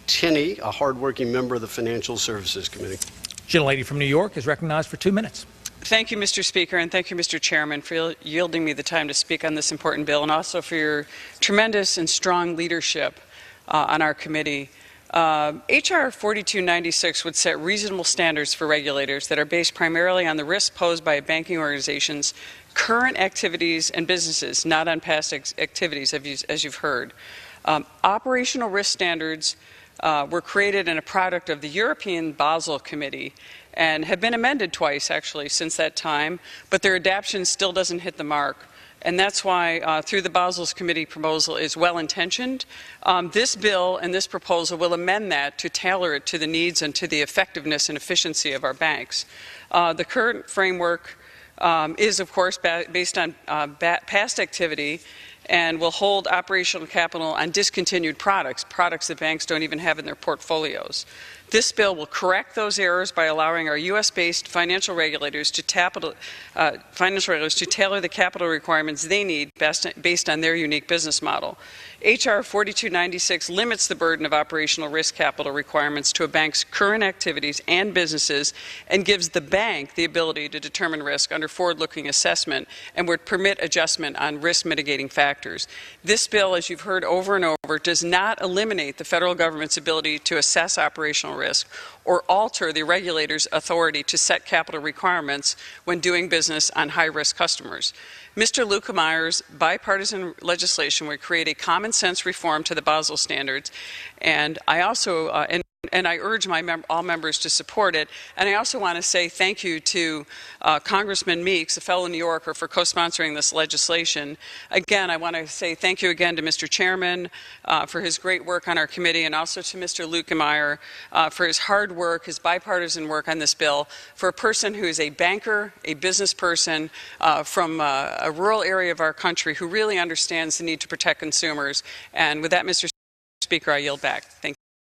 Tenney, a hardworking member of the Financial Services Committee. Gentlelady from New York is recognized for 2 minutes. Thank you, Mr. Speaker, and thank you, Mr. Chairman, for yielding me the time to speak on this important bill, and also for your tremendous and strong leadership on our committee. HR 4296 would set reasonable standards for regulators that are based primarily on the risks posed by a banking organization's current activities and businesses, not on past activities, as you've heard. Operational risk standards were created and a product of the European Basel Committee and have been amended twice, actually, since that time, but their adaptation still doesn't hit the mark. And that's why, through the Basel's Committee proposal is well-intentioned. This bill and this proposal will amend that to tailor it to the needs and to the effectiveness and efficiency of our banks. The current framework is, of course, based on past activity and will hold operational capital on discontinued products that banks don't even have in their portfolios. This bill will correct those errors by allowing our U.S.-based financial regulators to tailor the capital requirements they need based on their unique business model. HR 4296 limits the burden of operational risk capital requirements to a bank's current activities and businesses and gives the bank the ability to determine risk under forward-looking assessment and would permit adjustment on risk mitigating factors. This bill, as you've heard over and over, does not eliminate the federal government's ability to assess operational risk or alter the regulator's authority to set capital requirements when doing business on high-risk customers. Mr. Luetkemeier's bipartisan legislation would create a common-sense reform to the Basel standards, and I also and I urge all members to support it. And I also want to say thank you to Congressman Meeks, a fellow New Yorker, for co-sponsoring this legislation. Again, I want to say thank you again to Mr. Chairman for his great work on our committee, and also to Mr. Luetkemeyer for his hard work, his bipartisan work on this bill. For a person who is a banker, a business person from a rural area of our country who really understands the need to protect consumers. And with that, Mr. Speaker, I yield back. Thank you.